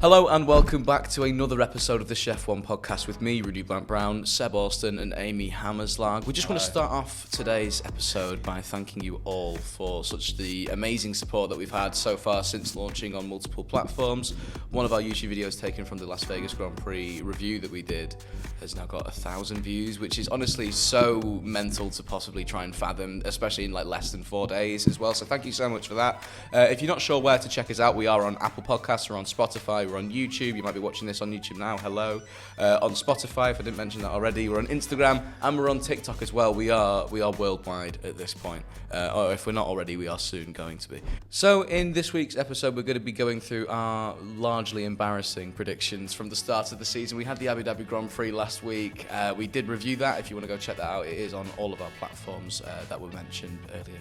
Hello and welcome back to another episode of the ShefF1 Podcast with me, Rudy Blank-Brown, Seb Alston and Amy Hamerslagh. We just want to start off today's episode by thanking you all for such the amazing support that we've had so far since launching on multiple platforms. One of our YouTube videos taken from the Las Vegas Grand Prix review that we did has now got 1,000 views, which is honestly so mental to possibly try and fathom, especially in like less than 4 days as well. So thank you so much for that. If you're not sure where to check us out, we are on Apple Podcasts, we're on Spotify, we're on YouTube. You might be watching this on YouTube now. Hello. On Spotify, if I didn't mention that already. We're on Instagram and we're on TikTok as well. We are worldwide at this point. Or if we're not already, we are soon going to be. So in this week's episode, we're going to be going through our largely embarrassing predictions from the start of the season. We had the Abu Dhabi Grand Prix last week. We did review that. If you want to go check that out, it is on all of our platforms that were mentioned earlier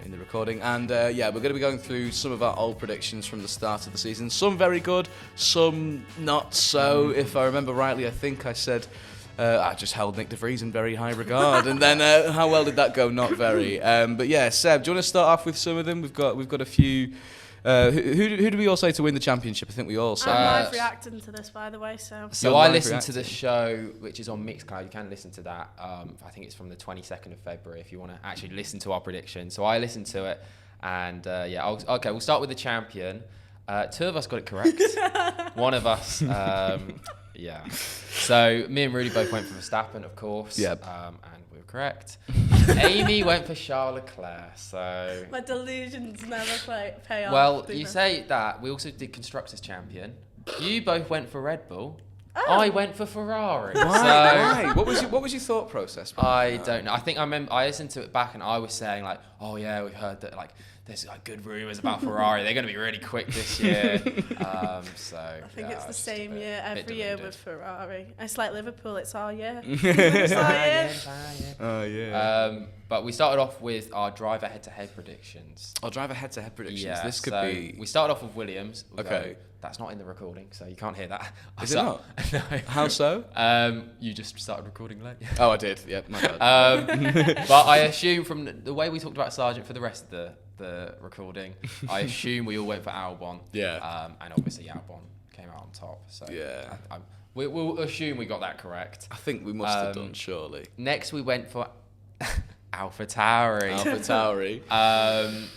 in the recording. And we're going to be going through some of our old predictions from the start of the season. Some very good, some not so. If I remember rightly, I think I said I just held Nick de Vries in very high regard. And then how well did that go? Not very. But yeah, Seb, do you want to start off with some of them? We've got a few. Who do we all say to win the championship? I think we all say. I'm live reacting to this, by the way. So I listened to the show, which is on Mixcloud. You can listen to that. I think it's from the 22nd of February if you want to actually listen to our prediction. So I listened to it, and okay, we'll start with the champion. Two of us got it correct. One of us, yeah. So me and Rudy both went for Verstappen, of course. Yep. And we were correct. Amy went for Charles Leclerc. So my delusions never pay off. well, you say that. We also did Constructors Champion. You both went for Red Bull. Oh. I went for Ferrari. Why? What was your thought process? I don't know. I think I remember I listened to it back and I was saying like, oh yeah, we've heard that like there's like good rumours about Ferrari. They're going to be really quick this year. I think it's the same year every year with Ferrari. It's like Liverpool. It's all year. It's all year. Oh yeah. But we started off with our driver head-to-head predictions. I'll drive a head-to-head predictions. Yeah, This could so be. We started off with Williams. Okay. That's not in the recording, so you can't hear that. Is it not? No. How so? You just started recording late. Oh, I did. Yep, my bad. But I assume from the way we talked about Sargent for the rest of the recording, I assume we all went for Albon. Yeah. And obviously Albon came out on top. So Yeah. We'll assume we got that correct. I think we must have done, surely. Next we went for AlphaTauri. AlphaTauri.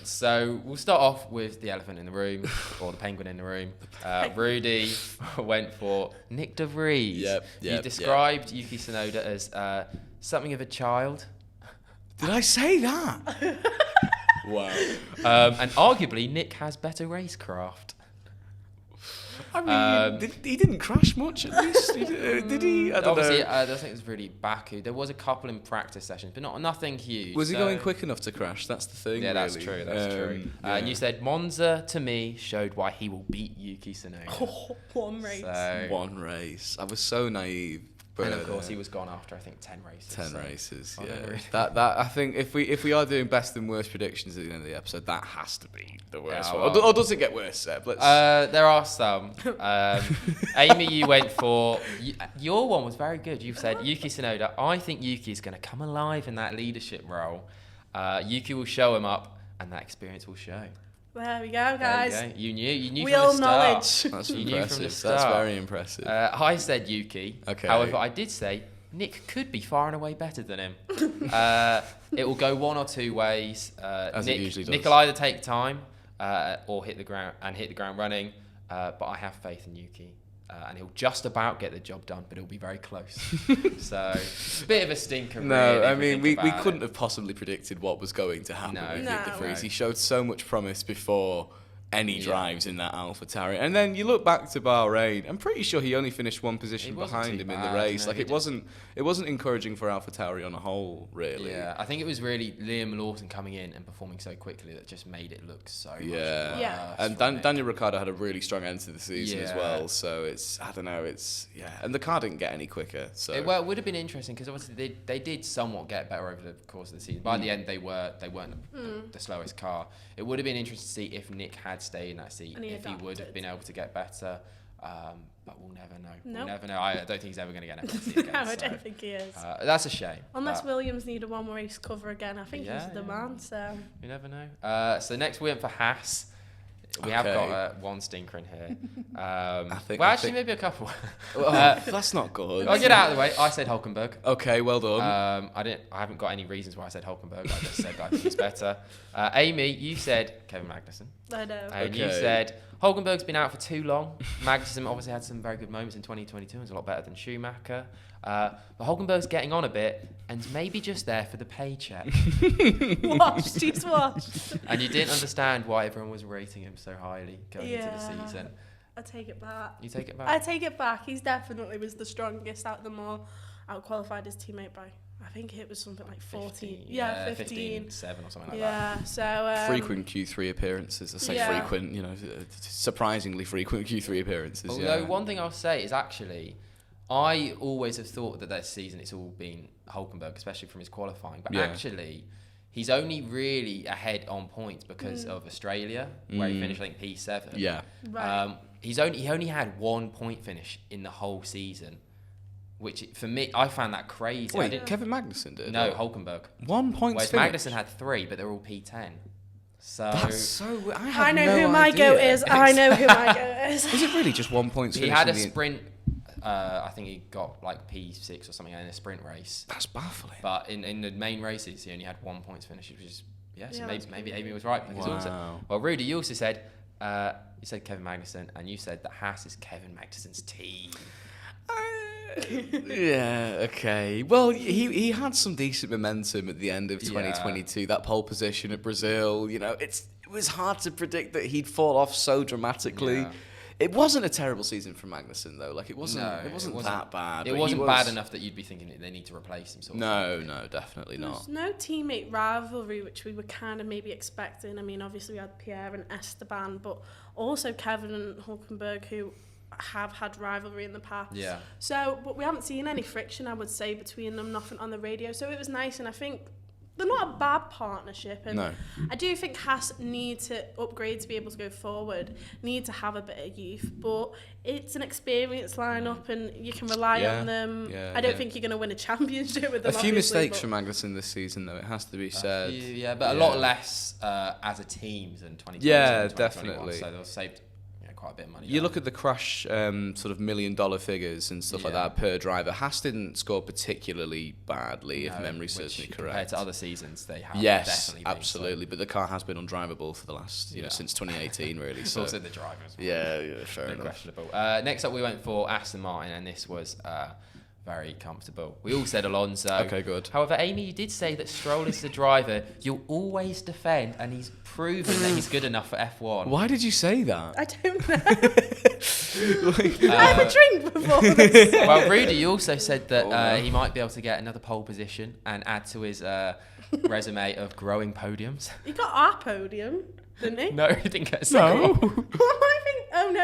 So we'll start off with the elephant in the room, or the penguin in the room. Rudy went for Nick de Vries. Yep, You described Yuki Tsunoda as something of a child. Did I say that? Wow. And arguably, Nick has better racecraft. I mean, he didn't crash much, at least. Did he? I don't Obviously, know. I think it was really Baku. There was a couple in practice sessions, but nothing huge. Was he going quick enough to crash? That's the thing. Yeah, really. that's true. That's true. Yeah. And you said Monza to me showed why he will beat Yuki Tsunoda. One race. So, One race. I was so naive. But, and of course, he was gone after I think 10 races. 10 so races, I yeah. don't really- That I think if we are doing best and worst predictions at the end of the episode, that has to be the worst Yeah, one. well- Or does it get worse, Seb? Let's. There are some. Amy, you went for... your one was very good. You said Yuki Tsunoda. I think Yuki is going to come alive in that leadership role. Yuki will show him up, and that experience will show. There we go, guys. There you go. You knew Real from the start. knowledge. That's You knew from the impressive. start. That's very impressive. I said Yuki. Okay. However, I did say Nick could be far and away better than him. It will go one or two ways. As it usually does. Nick will either take time or hit the ground running. But I have faith in Yuki. And he'll just about get the job done, but it'll be very close. So, bit of a stinker. No, really, I if you mean, think we about couldn't it. have possibly predicted what was going to happen No. with No. Nick de Vries. No. He showed so much promise before any Yeah. drives in that AlphaTauri. And then you look back to Bahrain, I'm pretty sure he only finished one position It wasn't behind too him in the bad, race. no, Like he it wasn't encouraging for AlphaTauri on a whole, really. Yeah, I think it was really Liam Lawson coming in and performing so quickly that just made it look so much Yeah. worse Yeah. And for Nick. Daniel Ricciardo had a really strong end to the season as Yeah. well. So I don't know, and the car didn't get any quicker. So It would have been interesting because obviously they did somewhat get better over the course of the season. By the end, they weren't the slowest car. It would have been interesting to see if Nick had stayed in that seat, And he if he would have adapted. been able to get better. But we'll never know. Nope. We'll never know. I don't think he's ever going to get an FSC again. No, I so, don't think he is. that's a shame. Unless but Williams need a one race cover again. I think he's the man, so. you never know. So next we went for Haas. We have got one stinker in here. Maybe a couple. That's not good. I'll get out of the way. I said Hulkenberg. Okay, well done. I haven't got any reasons why I said Hulkenberg. I just said I think he's better. Amy, you said Kevin Magnussen. I know. And you said Hulkenberg's been out for too long. Magnussen obviously had some very good moments in 2022. He's a lot better than Schumacher. But Hulkenberg's getting on a bit and maybe just there for the paycheck. He's washed. And you didn't understand why everyone was rating him so highly going into the season. I take it back. You take it back? I take it back. He's definitely was the strongest out of them all. Out-qualified his teammate by, I think it was something like 14. 15. 7 or something like that. Yeah, so... frequent Q3 appearances. I say frequent, surprisingly frequent Q3 appearances. Although one thing I'll say is actually... I always have thought that this season it's all been Hulkenberg, especially from his qualifying. But actually, he's only really ahead on points because of Australia, where he finished, I think, P7. Yeah. Right. He only had 1 point finish in the whole season, which for me, I found that crazy. Wait, Kevin Magnussen did? No, Hulkenberg. 1 point Whereas finish? Magnussen had 3, but they're all P10. So that's so... I know who my goat is. I know who my goat is. Was it really just 1 point finish? He had a sprint... I think he got like P6 or something in a sprint race. That's baffling. But in the main races, he only had 1 point finish, which is maybe Amy was right. Because also, Rudy, you also said you said Kevin Magnussen, and you said that Haas is Kevin Magnussen's team. Yeah, okay. Well, he had some decent momentum at the end of 2022. That pole position at Brazil, it was hard to predict that he'd fall off so dramatically. Yeah. It wasn't a terrible season for Magnussen though. Like it wasn't that bad. It wasn't bad enough that you'd be thinking that they need to replace him. No, definitely not. There's no teammate rivalry, which we were kind of maybe expecting. I mean, obviously we had Pierre and Esteban, but also Kevin and Hulkenberg, who have had rivalry in the past. Yeah. So, but we haven't seen any friction, I would say, between them. Nothing on the radio. So it was nice, and I think they're not a bad partnership, and I do think Haas need to upgrade to be able to go forward, need to have a bit of youth, but it's an experienced lineup and you can rely on them. I don't think you're going to win a championship with them. A few mistakes from Magnussen this season though, it has to be said. But a lot less as a team than 2020. Yeah, definitely. So they'll save quite a bit of money. You look at the crash sort of $1 million figures and stuff like that per driver. Haas didn't score particularly badly, if memory serves me correct. Compared to other seasons, they have definitely been. Absolutely. But the car has been undrivable for the last, since 2018, really. So also the drivers. Yeah, fair enough. Questionable. Next up, we went for Aston Martin, and this was very comfortable. We all said Alonso. Okay, good. However, Amy, you did say that Stroll is the driver you'll always defend, and he's proven that he's good enough for F1. Why did you say that? I don't know. I have a drink before this. Well, Rudy, you also said that he might be able to get another pole position and add to his resume of growing podiums. He got our podium, didn't he? No, he didn't get a second one.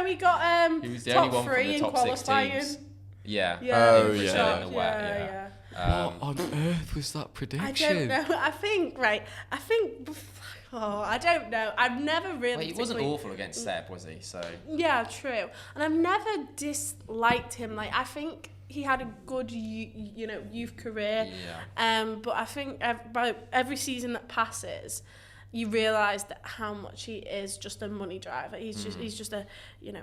He got he was the top only one 3 from the in top qualifying. 6 teams. Yeah. Yeah. What on earth was that prediction? I don't know. I don't know. I've never really... Well, he wasn't awful against Seb, was he? So yeah, true. And I've never disliked him. Like, I think he had a good, youth career. Yeah. But I think about every season that passes, you realise that how much he is just a money driver. He's just a,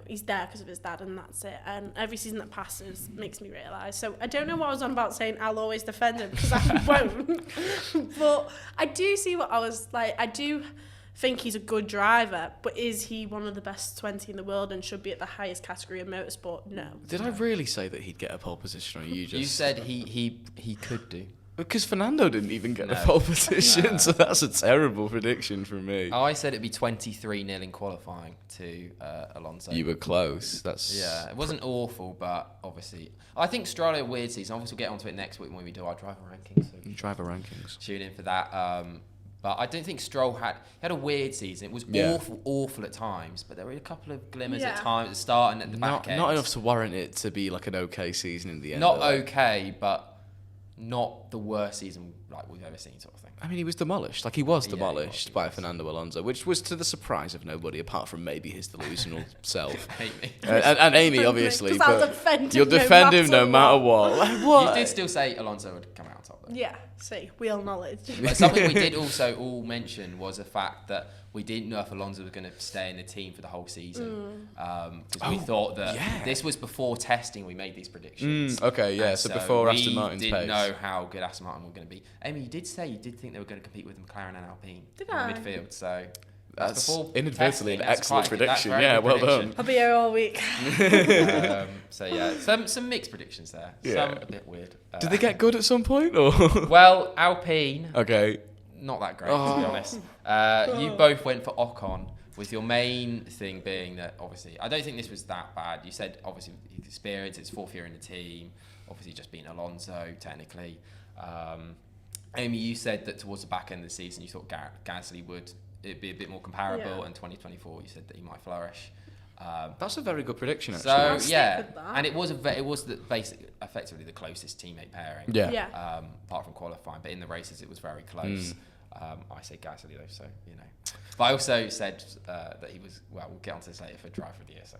he's there because of his dad, and that's it. And every season that passes makes me realise. So I don't know what I was on about saying I'll always defend him, because I won't. But I do see what I was like. I do think he's a good driver, but is he one of the best 20 in the world and should be at the highest category of motorsport? No. Did I really say that he'd get a pole position, or you just... You said he could do. Because Fernando didn't even get a pole position, so that's a terrible prediction from me. I said it'd be 23-0 in qualifying to Alonso. You were close. It wasn't awful, but obviously... I think Stroll had a weird season. Obviously, we'll get onto it next week when we do our driver rankings. So driver rankings. Tune in for that. But I don't think Stroll had a weird season. It was awful at times, but there were a couple of glimmers at times at the start and at the back end. Not enough to warrant it to be like an okay season in the end. Not okay, but not the worst season like we've ever seen, sort of thing. I mean, he was demolished. Like, he was demolished by Fernando Alonso, which was to the surprise of nobody, apart from maybe his delusional self. Amy. And Amy, obviously. But you'll defend him no matter what. Like, what? You did still say Alonso would come out top, Yeah, see, wheel knowledge. But something we did also all mention was the fact that we didn't know if Alonso was going to stay in the team for the whole season. Because we thought that this was before testing we made these predictions. Okay, yeah, so before Aston Martin's pace. We didn't know how good Aston Martin were going to be. Amy, you did say you did think they were going to compete with McLaren and Alpine in the midfield, so... That's before inadvertently an testing, excellent prediction. That's Well prediction. done. I'll be here all week. So yeah, some mixed predictions there. Yeah. Some a bit weird. Did they get good at some point? Or Well, Alpine, okay. not that great to be honest. You both went for Ocon, with your main thing being that obviously I don't think this was that bad. You said obviously his experience, it's 4th year in the team, obviously just being Alonso technically. Amy, you said that towards the back end of the season you thought Gasly would it'd be a bit more comparable, and 2024 you said that he might flourish. That's a very good prediction, actually. So yeah, and it was effectively the closest teammate pairing. Yeah. Apart from qualifying, but in the races it was very close. I say Gasly though, so you know. But I also said that he was. Well, we'll get onto this later for driver of the year. So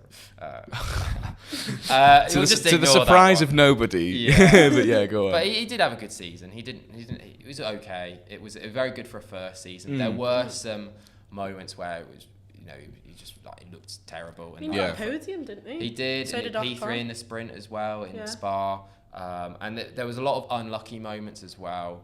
to the surprise of nobody. Yeah. But yeah, go on. But he did have a good season. It was okay. It was very good for a first season. There were some moments where it was, you know, he just like it looked terrible. He won a podium, didn't he? He did. So and did P3 Ocon. in the sprint as well in Spa. And there was a lot of unlucky moments as well.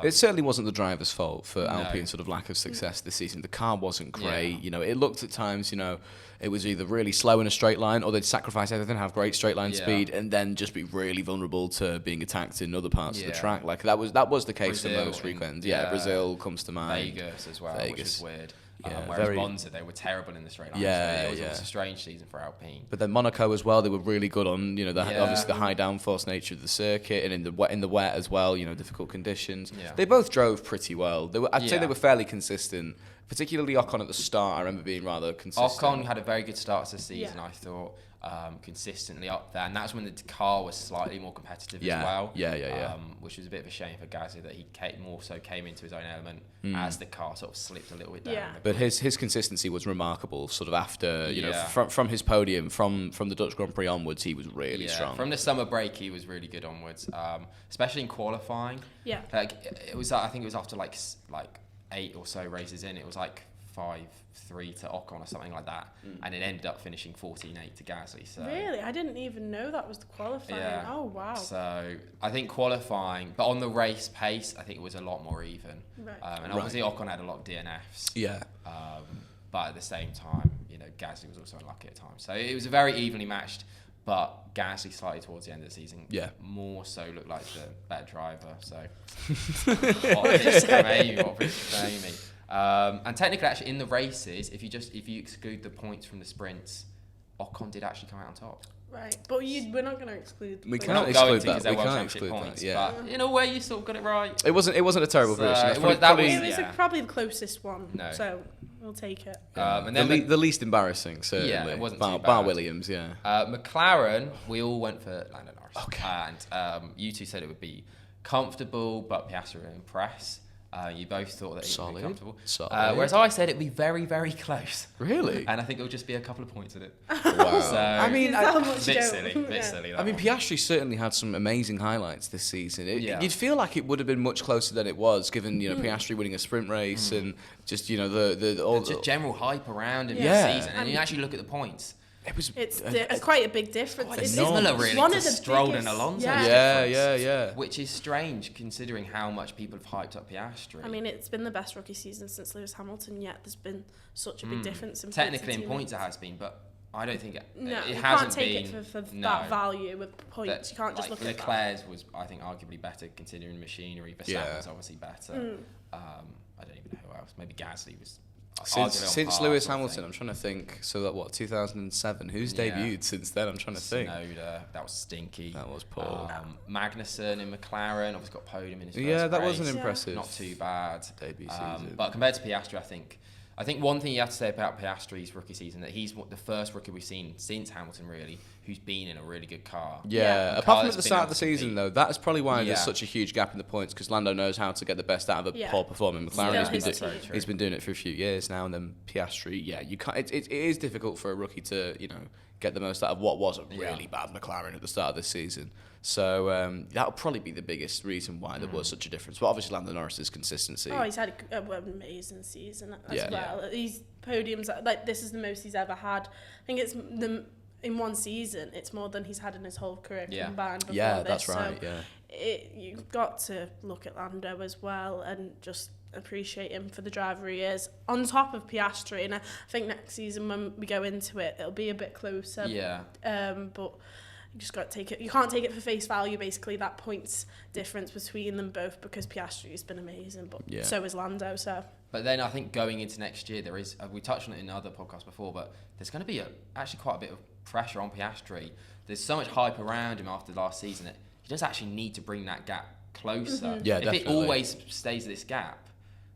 It certainly wasn't the driver's fault for Alpine's sort of lack of success this season. The car wasn't great. You know, it looked at times, you know, it was either really slow in a straight line or they'd sacrifice everything, have great straight line speed, and then just be really vulnerable to being attacked in other parts of the track. Like that was the case Brazil for most weekends. Brazil comes to mind. Vegas as well, which is weird. Yeah, whereas Monza, they were terrible in the straight line. Yeah, so it was a strange season for Alpine. But then Monaco as well, they were really good on, you know, obviously the high downforce nature of the circuit, and in the wet as well, you know, difficult conditions. Yeah. They both drove pretty well. I'd say they were fairly consistent, particularly Ocon at the start. I remember being rather consistent. Ocon had a very good start to the season, I thought. Consistently up there, and that's when the car was slightly more competitive as well. Which was a bit of a shame for Gasly that he came into his own element as the car sort of slipped a little bit down. But his consistency was remarkable. Sort of after you know from his podium from the Dutch Grand Prix onwards, he was really strong. From the summer break, he was really good onwards, especially in qualifying. Yeah, like it was. I think it was after like 8 or so races in. It was like 5-3 to Ocon or something like that, and it ended up finishing 14-8 to Gasly. So really, I didn't even know that was the qualifying. Yeah. Oh wow. So I think qualifying, but on the race pace, I think it was a lot more even. Right. And obviously Ocon had a lot of DNFs. Yeah. But at the same time, you know, Gasly was also unlucky at times. So it was a very evenly matched. But Gasly slightly towards the end of the season, more so looked like the better driver. So what a piece for Amy. And technically, actually, in the races, if you exclude the points from the sprints, Ocon did actually come out on top. Right, but we're not going to exclude. We can't exclude that. We can't exclude points. Yeah. But in a way, you sort of got it right. It wasn't a terrible prediction. It was probably the closest one. No. So we'll take it. And then the least embarrassing, certainly. Yeah, it wasn't too bad. Bar Williams, yeah. McLaren, we all went for Lando Norris. Okay. And you two said it would be comfortable, but Piastri would impress. You both thought that it would be comfortable. Whereas I said it'd be very, very close. Really? And I think it'll just be a couple of points in it. Wow. So, I mean, bit silly. I mean, Piastri certainly had some amazing highlights this season. You'd feel like it would have been much closer than it was, given Piastri winning a sprint race and just just general hype around him this season. And you actually look at the points. It's quite a big difference. It's similar, really, one to of the Stroll and Alonso. Yeah. Which is strange, considering how much people have hyped up Piastri. I mean, it's been the best rookie season since Lewis Hamilton, yet there's been such a big difference in technically in points it has been, but I don't think it hasn't been. You can't take it for that value with points. You can't just look at that. Leclerc's was, I think, arguably better considering machinery. Verstappen's obviously better. I don't even know who else. Maybe Gasly was. Since Lewis Hamilton, I'm trying to think. So that 2007? Who's debuted since then? I'm trying to think. Snowden, that was stinky. That was poor. Magnussen in McLaren, obviously got podium in his first that race. wasn't impressive. Not too bad. Debut season. But compared to Piastri, I think one thing you have to say about Piastri's rookie season, that he's the first rookie we've seen since Hamilton, really, who's been in a really good car. Yeah, apart from at the start of the season, though, that's probably why there's such a huge gap in the points, because Lando knows how to get the best out of a poor performing McLaren. He's been doing it for a few years now, and then Piastri, you can't. It is difficult for a rookie to, get the most out of what was a really bad McLaren at the start of this season. So that'll probably be the biggest reason why there was such a difference. But obviously Lando Norris's consistency. Oh, he's had an amazing season as well. These podiums, like this is the most he's ever had. I think it's in one season, it's more than he's had in his whole career combined before this. That's right, so you've got to look at Lando as well and just appreciate him for the driver he is, on top of Piastri. And I think next season when we go into it, it'll be a bit closer. But you just got to take it. You can't take it for face value, basically, that points difference between them both, because Piastri's been amazing, but so is Lando. So. But then I think going into next year, there is, we touched on it in other podcasts before, but there's going to be actually quite a bit of pressure on Piastri. There's so much hype around him after last season that he does actually need to bring that gap closer. Mm-hmm. Yeah, if definitely. it always stays this gap,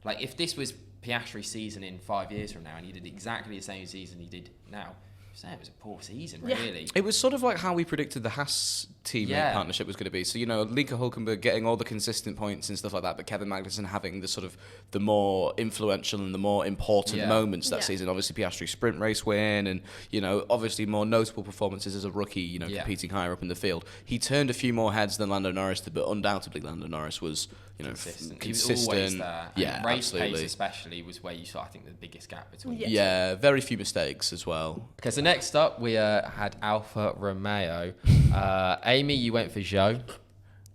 like if this was Piastri's season in 5 years from now and he did exactly the same season he did now, it was a poor season, really. It was sort of like how we predicted the Haas teammate partnership was going to be. So, Nico Hülkenberg getting all the consistent points and stuff like that, but Kevin Magnussen having the sort of the more influential and the more important moments that season. Obviously, Piastri sprint race win and, obviously more notable performances as a rookie, competing higher up in the field. He turned a few more heads than Lando Norris did, but undoubtedly Lando Norris was, consistent. He was always there. Yeah, race absolutely. pace especially was where you saw, I think, the biggest gap between them. Yeah, very few mistakes as well. Okay, so next up we had Alfa Romeo. Amy, you went for Zhou.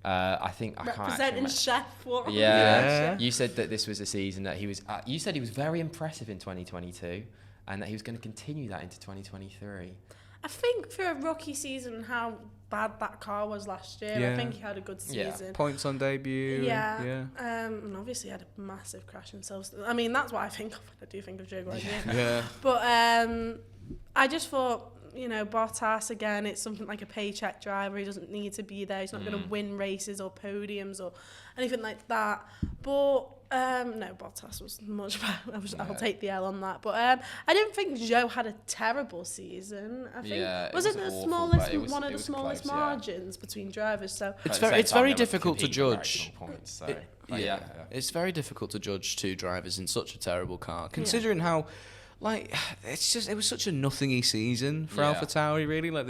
I think I can't representing ShefF1. Yeah. You said that this was a season that he was. You said he was very impressive in 2022, and that he was going to continue that into 2023. I think for a rookie season, how bad that car was last year, I think he had a good season. Yeah. Points on debut. And obviously had a massive crash himself. I mean, that's what I think of when I do think of Joe Guardian. Yeah. But I just thought, Bottas, again, it's something like a paycheck driver. He doesn't need to be there. He's not going to win races or podiums or anything like that. But, no, Bottas was much better. I'll take the L on that. But I didn't think Zhou had a terrible season. I think was it the awful, smallest, one of the smallest close, margins between drivers. So it's very difficult to judge. Points, so. It's very difficult to judge two drivers in such a terrible car, considering how. Like, it was such a nothingy season for AlphaTauri, really. Like,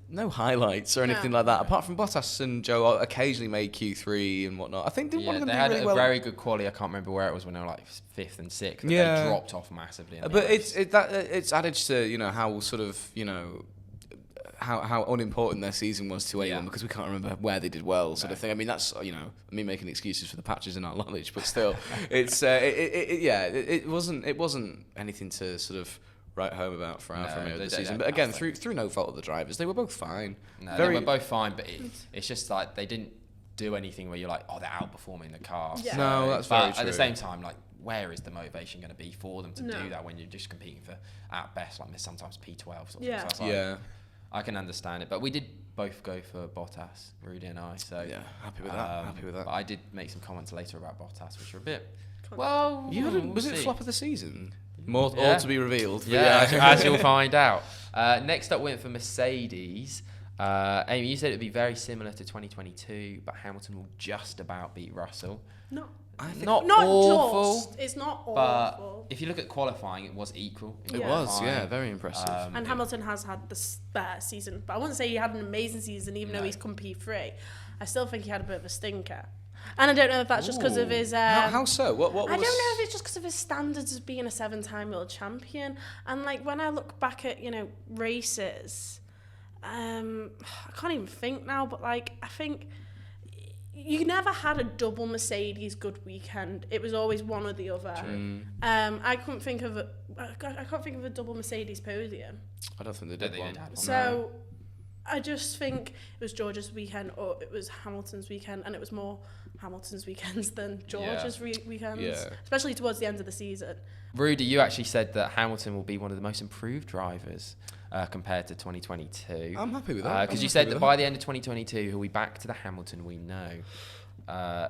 no highlights or anything like that. Apart from Bottas and Zhou occasionally made Q3 and whatnot. I think one of them they had really a well. very good quality. I can't remember where it was when they were like 5th and 6th. But they dropped off massively. But it's added to how sort of how unimportant their season was to anyone because we can't remember where they did well, sort of thing. I mean, that's me making excuses for the patches in our knowledge, but still, it wasn't anything to sort of write home about for Alfa Romeo this season. But again, through no fault of the drivers, they were both fine. No, they were both fine, but it's just like they didn't do anything where you're like, oh, they're outperforming the car. Yeah. So, no, that's very true. At the same time, like, where is the motivation going to be for them to do that when you're just competing for, at best, like sometimes P12 sort of thing. So like, I can understand it, but we did both go for Bottas, Rudy and I. So happy with that. But I did make some comments later about Bottas, which are a bit. Well, was it flop of the season? All to be revealed. As you'll find out. Next up, went for Mercedes. Amy, you said it'd be very similar to 2022, but Hamilton will just about beat Russell. Not awful. Just. It's not awful. But if you look at qualifying, it was equal. It was, very impressive. And Hamilton has had the better season, but I wouldn't say he had an amazing season, even though he's come P3. I still think he had a bit of a stinker. And I don't know if that's just because of his... how so? What I don't know if it's just because of his standards as being a 7-time world champion. And, like, when I look back at, races, I can't even think now, but, like, I think... You never had a double Mercedes good weekend. It was always one or the other. I can't think of a double Mercedes podium. I don't think they did one. So I just think it was George's weekend or it was Hamilton's weekend, and it was more Hamilton's weekends than George's weekends, especially towards the end of the season. Rudy, you actually said that Hamilton will be one of the most improved drivers compared to 2022. I'm happy with that. Because you said that by the end of 2022, he'll be back to the Hamilton we know. I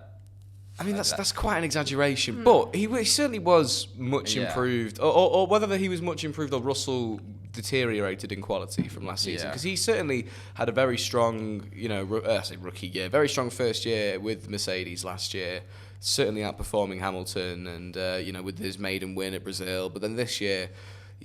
mean, that's quite an exaggeration, but he certainly was much improved. Or whether he was much improved or Russell deteriorated in quality from last season, because he certainly had a very strong, rookie year, very strong first year with Mercedes last year, certainly outperforming Hamilton and, with his maiden win at Brazil. But then this year,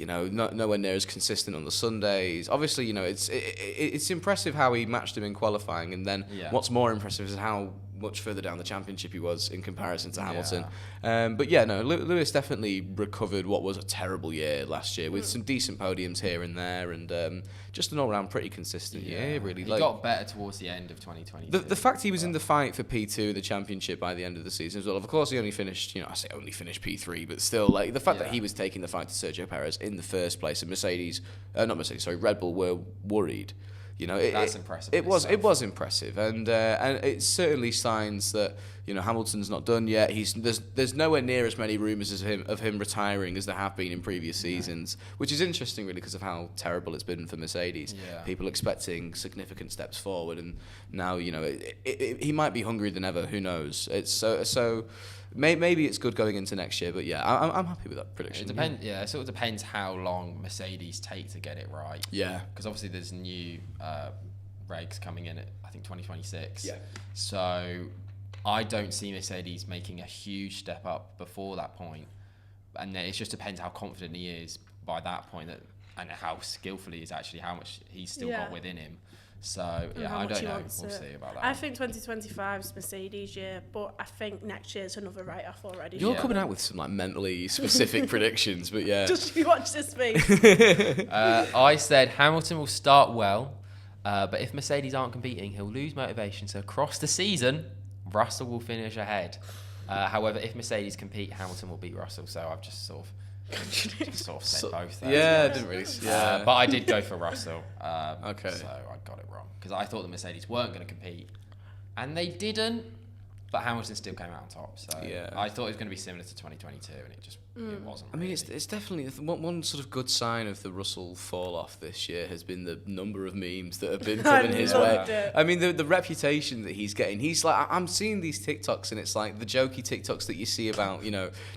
nowhere near as consistent on the Sundays. Obviously, it's impressive how he matched him in qualifying, and then what's more impressive is how much further down the championship he was in comparison to Hamilton. Lewis definitely recovered what was a terrible year last year with some decent podiums here and there, and just an all-round pretty consistent year, really. He got better towards the end of 2022. The fact he was in the fight for P2, the championship, by the end of the season as well. Of course, he only finished, I say only finished P3, but still, the fact that he was taking the fight to Sergio Perez in the first place, and Red Bull were worried. That's impressive. It was impressive, and it certainly signs that Hamilton's not done yet. There's nowhere near as many rumours of him retiring as there have been in previous seasons, which is interesting really because of how terrible it's been for Mercedes. Yeah. People expecting significant steps forward, and now he might be hungrier than ever. Who knows? It's so. Maybe it's good going into next year, but I'm happy with that prediction. It depends. It sort of depends how long Mercedes take to get it right. Yeah. Because obviously there's new regs coming in at I think 2026. Yeah. So I don't see Mercedes making a huge step up before that point, and then it just depends how confident he is by that point, and how skillful he is actually, how much he's still got within him. So, I don't know. We'll see about that. I think 2025 is Mercedes' year, but I think next year's another write-off already. You're coming out with some mentally specific predictions, but Just you watch this space. I said Hamilton will start well, but if Mercedes aren't competing, he'll lose motivation. So across the season, Russell will finish ahead. However, if Mercedes compete, Hamilton will beat Russell. So I've just sort of said both there. Yeah, I didn't really. But I did go for Russell. Okay. So I got it wrong because I thought the Mercedes weren't going to compete, and they didn't. But Hamilton still came out on top. So I thought it was going to be similar to 2022, and it just it wasn't. I mean, it's definitely one sort of good sign of the Russell fall off this year has been the number of memes that have been coming his way. I mean, the reputation that he's getting. He's like, I'm seeing these TikToks, and it's like the jokey TikToks that you see about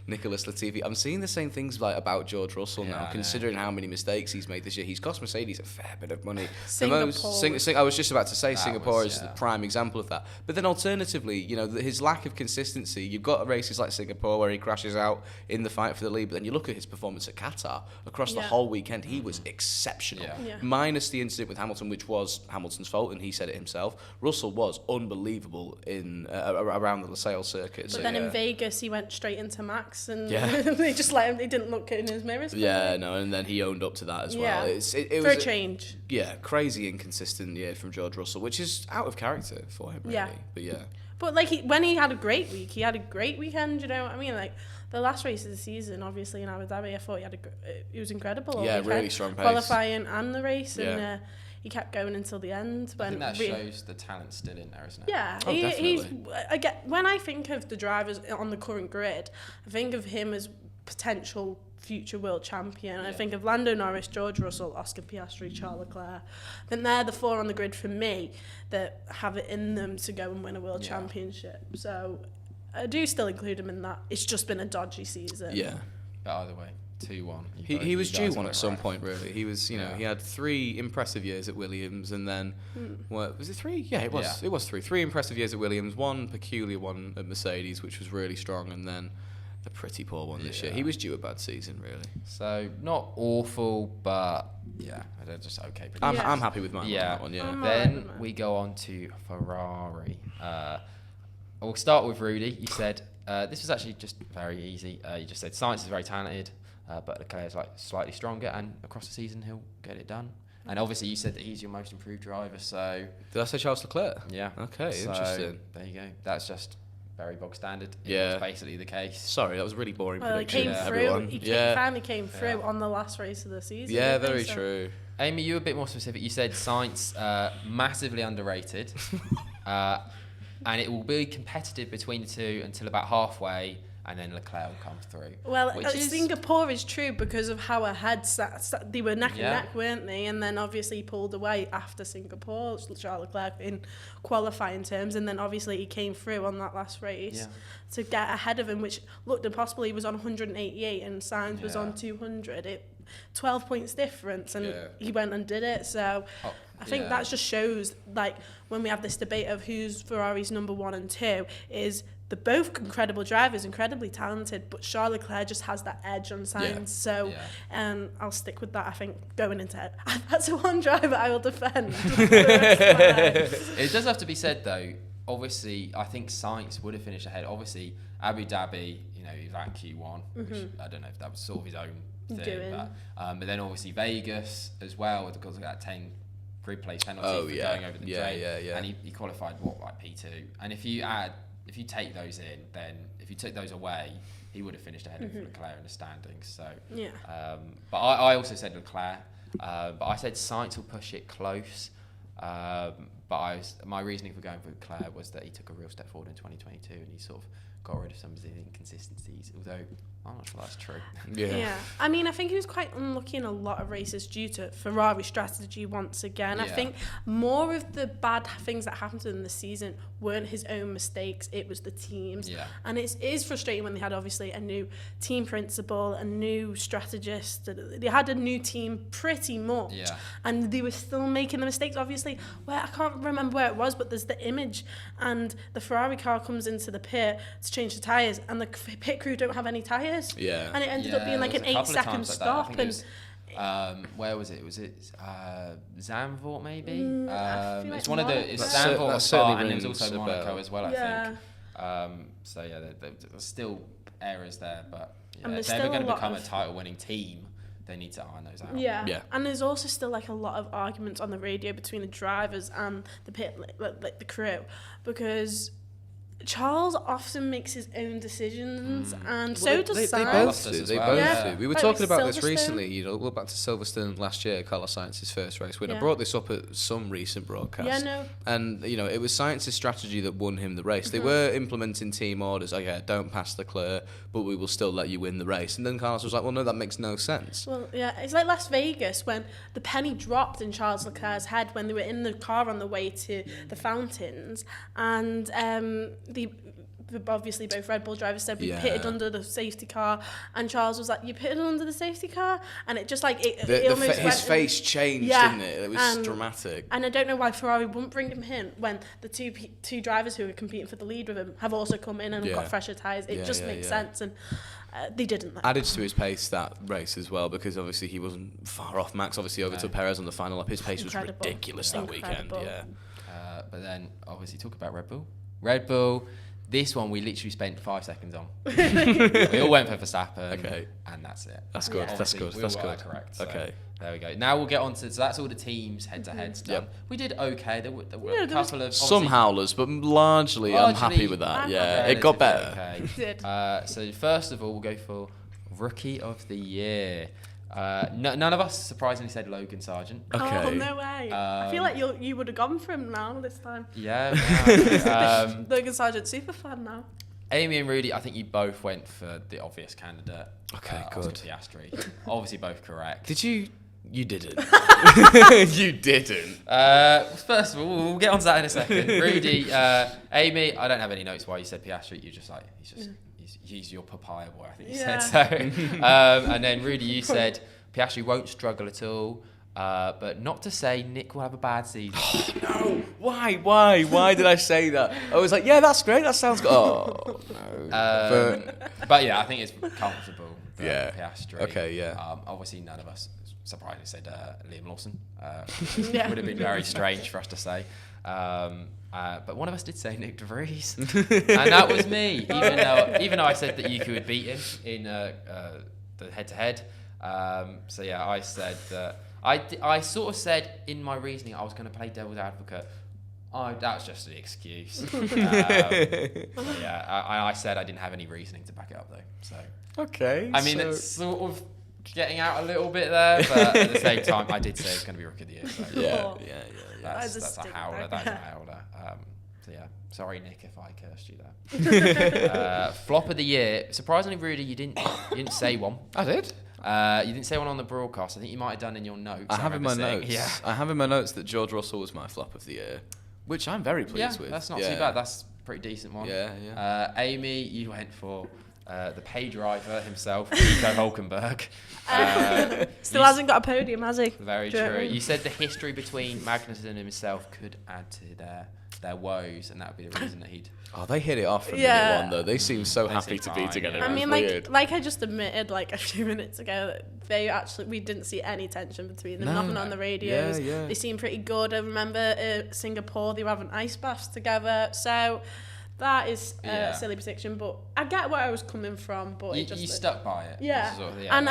Nicholas Latifi. I'm seeing the same things about George Russell now, considering how many mistakes he's made this year. He's cost Mercedes a fair bit of money. Singapore. I was just about to say Singapore is the prime example of that. But then alternatively, his lack of consistency. You've got races like Singapore where he crashes out in the fight for the lead, but then you look at his performance at Qatar across the whole weekend. He was exceptional, minus the incident with Hamilton, which was Hamilton's fault, and he said it himself. Russell was unbelievable in around the Losail circuit. But then in Vegas, he went straight into Max, and they just let him. They didn't look in his mirrors. And then he owned up to that as well. It for a change. Crazy inconsistent year from George Russell, which is out of character for him, really. But But when he had a great week, he had a great weekend. You know what I mean? The last race of the season, obviously in Abu Dhabi, I thought he was incredible. Really strong pace, qualifying and the race, and he kept going until the end. I think that shows the talent still in there, isn't it? Yeah, he's when I think of the drivers on the current grid, I think of him as potential future world champion. I think of Lando Norris, George Russell, Oscar Piastri, Charles Leclerc. I think they're the four on the grid for me that have it in them to go and win a world championship. So I do still include him in that. It's just been a dodgy season. Yeah. But either way, 2-1. He was due one at some point, really. He was, he had 3 impressive years at Williams, and then, was it 3? Yeah, it was. Yeah. It was 3. 3 impressive years at Williams, 1 peculiar one at Mercedes, which was really strong, and then a pretty poor one this year. He was due a bad season, really. So, not awful, but they're just okay. I'm happy with mine on that one, Then we go on to Ferrari. We'll start with Rudy. You said, this was actually just very easy. You just said Sainz is very talented, but Leclerc's slightly stronger, and across the season he'll get it done. And obviously you said that he's your most improved driver, so... Did I say Charles Leclerc? Yeah. Okay, so, interesting. There you go. That's just very bog standard. It's basically the case. Sorry, that was a really boring prediction. He came through. He finally came through on the last race of the season. Yeah, very true. Amy, you were a bit more specific. You said Sainz massively underrated, and it will be competitive between the two until about halfway, and then Leclerc will come through. Well, Singapore is true because of how ahead they were neck and neck, weren't they? And then obviously he pulled away after Singapore, Charles Leclerc, in qualifying terms, and then obviously he came through on that last race to get ahead of him, which looked impossible. He was on 188 and Sainz was on 200. 12 points difference, and he went and did it. So I think that just shows, when we have this debate of who's Ferrari's number 1 and 2, is they're both incredible drivers, incredibly talented, but Charles Leclerc just has that edge on Sainz. So I'll stick with that. I think going into it, that's the one driver I will defend. It does have to be said though, obviously I think Sainz would have finished ahead. Obviously Abu Dhabi, he was at Q1, which I don't know if that was sort of his own thing, but then obviously Vegas as well, because of that 10 grid place penalty for going over the drain, and he qualified like P2, and if you take those in, then if you took those away, he would have finished ahead of Leclerc in the standings. So but I also said Leclerc, but I said Sainz will push it close, but my reasoning for going for Leclerc was that he took a real step forward in 2022, and he sort of got rid of some of the inconsistencies, although I'm not sure that's true. Yeah. I mean, I think he was quite unlucky in a lot of races due to Ferrari strategy once again. I think more of the bad things that happened to them this season weren't his own mistakes, it was the team's. And it is frustrating when they had obviously a new team principal, a new strategist. They had a new team pretty much. And they were still making the mistakes, obviously. Where I can't remember where it was, but there's the image, and the Ferrari car comes into the pit to change the tyres, and the pit crew don't have any tyres. And it ended up being like an 8-second stop. Where was it? Was it Zandvoort maybe? It's like one of the. It's Zandvoort, and it was also Monaco as well, I think. So there's still errors there, but if they're ever going to become a title-winning team, they need to iron those out. And there's also still like a lot of arguments on the radio between the drivers and the pit, like the crew, because Charles often makes his own decisions, and so does Sainz. They both do. We were talking about this recently. Look back to Silverstone last year, Carlos Sainz's first race win. I brought this up at some recent broadcast. And it was Sainz's strategy that won him the race. They were implementing team orders. Don't pass Leclerc, but we will still let you win the race. And then Carlos was like, well, no, that makes no sense. Well, it's like Las Vegas when the penny dropped in Charles Leclerc's head when they were in the car on the way to the fountains, and obviously both Red Bull drivers said we pitted under the safety car, and Charles was like, you pitted under the safety car? And it just like his face changed, didn't it? It was dramatic. And I don't know why Ferrari wouldn't bring him in when the two drivers who were competing for the lead with him have also come in and got fresher tyres. It just makes sense, and they didn't. Added to his pace that race as well, because obviously he wasn't far off. Max obviously overtook Perez on the final lap. His pace was ridiculous that weekend. But then obviously talk about Red Bull. This one we literally spent 5 seconds on. We all went for Verstappen, and that's it. That's good. That's good. That's good. Correct. So there we go. Now we'll get on to. So that's all the teams head-to-heads done. We did okay. There were a couple of some howlers, but largely I'm happy with that. It got better. Okay. It did. So first of all, we'll go for Rookie of the Year. None of us surprisingly said Logan Sargent. Oh, no way. I feel like you would have gone for him now this time. Logan Sargent, super fan now. Amy and Rudy, I think you both went for the obvious candidate. Good. Piastri. Obviously both correct. Did you? You didn't. You didn't. First of all, we'll get on to that in a second. Rudy, Amy, I don't have any notes why you said Piastri. You're just like, he's your papaya boy, I think you said so. And then Rudy, you said Piastri won't struggle at all, but not to say Nick will have a bad season. No, why did I say that? I was like, that's great, that sounds good. Oh no. But I think it's comfortable for Piastri. Obviously none of us surprisingly said Liam Lawson. Would have been very strange for us to say. But one of us did say Nick De Vries, and that was me. Even though I said that Yuki would beat him in the head-to-head. I said that I sort of said in my reasoning I was going to play devil's advocate. That was just an excuse. I said I didn't have any reasoning to back it up though. So it's sort of getting out a little bit there, but at the same time, I did say it's going to be Rookie of the Year. So That's a howler. That's a howler. Sorry, Nick, if I cursed you there. Flop of the Year. Surprisingly, Rudy, you didn't say one. I did. You didn't say one on the broadcast. I think you might have done in your notes. I have in my notes. I have in my notes that George Russell was my flop of the year, which I'm very pleased with. That's not too bad. That's a pretty decent one. Amy, you went for the pay driver himself, Nico Hülkenberg. Still hasn't got a podium, has he? Very true. You said the history between Magnussen and himself could add to their their woes, and that would be the reason that he'd. Oh, they hit it off from Yeah. minute one, though. They seem so They happy seem to fine, be together. yeah. I It was mean, weird. like I just admitted like a few minutes ago that we didn't see any tension between them. No. Nothing on the radios. Yeah. They seem pretty good. I remember Singapore, they were having ice baths together. So that is a silly prediction, but I get where I was coming from. But You stuck by it. Yeah, Sort of, and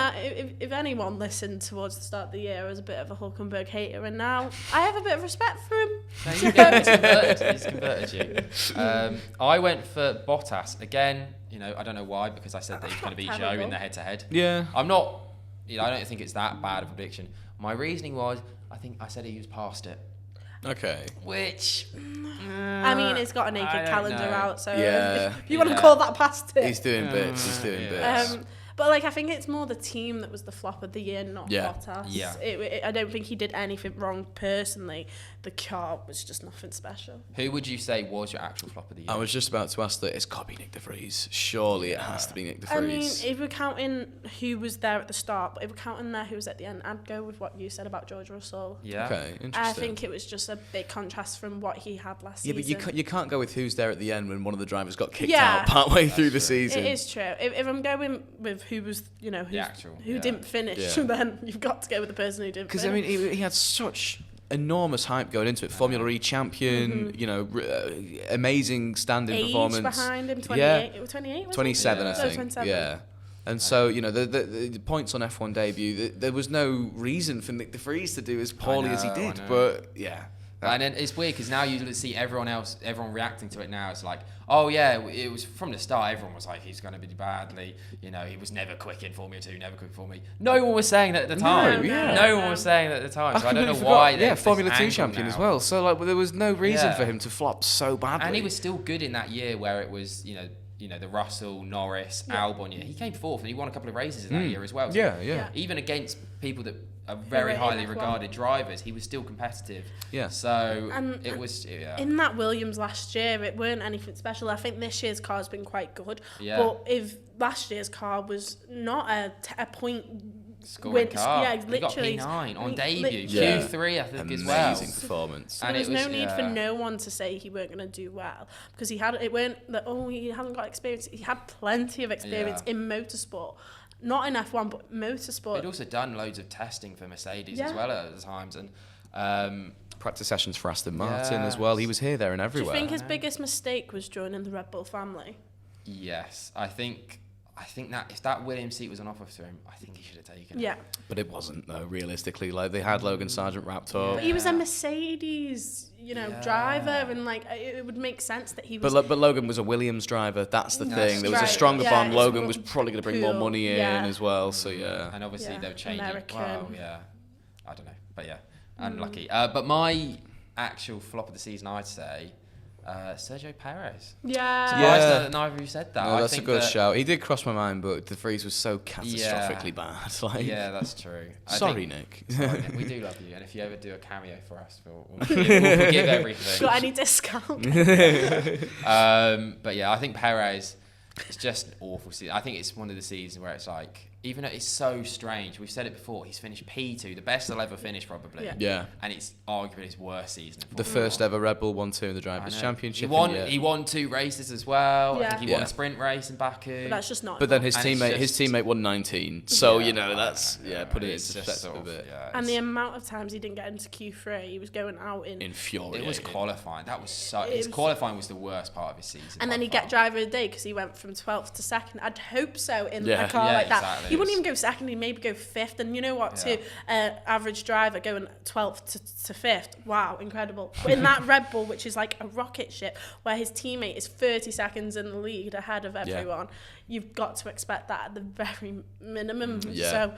if anyone listened towards the start of the year, I was a bit of a Hulkenberg hater, and now I have a bit of respect for him. He's converted you. I went for Bottas again. I don't know why, because I said that he's going to beat Joe in the head-to-head. Yeah. I'm not. I don't think it's that bad of a prediction. My reasoning was, I think I said he was past it. Okay. Which. I mean, it's got a naked calendar out, so Yeah. if you want to call that past it. He's doing bits. He's doing bits. But like, I think it's more the team that was the flop of the year, not Yeah. Bottas. Yeah. I don't think he did anything wrong personally. The car was just nothing special. Who would you say was your actual flop of the year? I was just about to ask that. It's got to be Nick de Vries. Surely it has to be Nick de Vries. I mean, if we're counting who was there at the start, but if we're counting there who was at the end, I'd go with what you said about George Russell. Yeah. Okay, interesting. I think it was just a big contrast from what he had last season. Yeah, but you can't go with who's there at the end when one of the drivers got kicked Yeah. out partway That's through the true. season. It is true. If I'm going with who was, who didn't finish, Yeah. then you've got to go with the person who didn't Because finish. I mean, he had such enormous hype going into it. Formula E champion, amazing standing Age performance. behind him, 28. Yeah. It was 28, wasn't 27, it? I Oh, think. 27. Yeah. And so, the points on F1 debut, there was no reason for Nick de Vries to do as poorly as he know, did. I know. But, yeah. And then it's weird because now you see everyone reacting to it now. It's like, oh yeah, it was from the start. Everyone was like, he's going to be badly. He was never quick in Formula 2, never quick in Formula E. No one was saying that at the time. No one was saying that at the time. So I don't know why. Yeah, Formula 2 champion as well. So there was no reason Yeah. for him to flop so badly. And he was still good in that year where it was, the Russell, Norris, Albon year. He came fourth and he won a couple of races in that year as well. So Yeah. even against people that are very in highly F1. regarded drivers, he was still competitive. Yeah. So And it was, yeah. In that Williams last year, it weren't anything special. I think this year's car's been quite good. Yeah. But if last year's car was not a point Scoring car. yeah, He got literally P9 on debut. literally. Yeah. Q3, I think, Amazing as well. performance. So there was no need for no one to say he weren't going to do well, because he hasn't got experience. He had plenty of experience in motorsport, not in F1 but motorsport. He'd also done loads of testing for Mercedes as Yeah. well at the times, and Practice sessions for Aston Martin Yeah. as well. He was here, there, and Do you everywhere. think his biggest mistake was joining the Red Bull family? yes, I think that if that Williams seat was on offer to him, I think he should have taken it. Yeah. But it wasn't, though, realistically. Like, they had Logan Sargent wrapped up. But he was a Mercedes, driver, and it would make sense that he was. But Logan was a Williams driver. That's the That's thing. There was a right. stronger Yeah, bond. it's Logan more was probably going to bring more cool. money in Yeah. as well. So, yeah. And obviously Yeah. they're changing. American. Well, yeah. I don't know. But yeah, unlucky. But my actual flop of the season, I'd say, Sergio Perez. Yeah. Surprised that neither of you said that. No, I that's a think good that- shout. He did cross my mind, but de Vries was so catastrophically Yeah. bad. Like, Yeah, that's true. sorry, Nick. Sorry, Nick. We do love you, and if you ever do a cameo for us, we'll forgive everything. Got any discount? But yeah, I think Perez is just an awful season. I think it's one of the seasons where it's like, even though it's so strange, we've said it before, he's finished P2, the best he'll ever finish probably. Yeah. Yeah. And it's arguably his worst season. in The Formula first One. ever Red Bull 1-2 in the I Drivers' know. Championship. He won 2 races as well. Yeah. I think he won Yeah. a sprint race in Baku. But that's just not. But then enough. his And it's teammate won 19. So, Yeah, that's, put it it's into just perspective a sort of- bit. yeah, And it's- the amount of times he didn't get into Q3, he was going out in. Infuriating. it was qualifying. That was so. It His was- qualifying was the worst part of his season. And then by he get far. driver of the day because he went from 12th to 2nd. I'd hope so in Yeah. a car Yeah, like that. exactly. He wouldn't even go 2nd, he'd maybe go 5th. And you know what, too? Average driver going 12th to 5th. Wow, incredible. But in that Red Bull, which is like a rocket ship, where his teammate is 30 seconds in the lead ahead of everyone, you've got to expect that at the very minimum. Yeah. So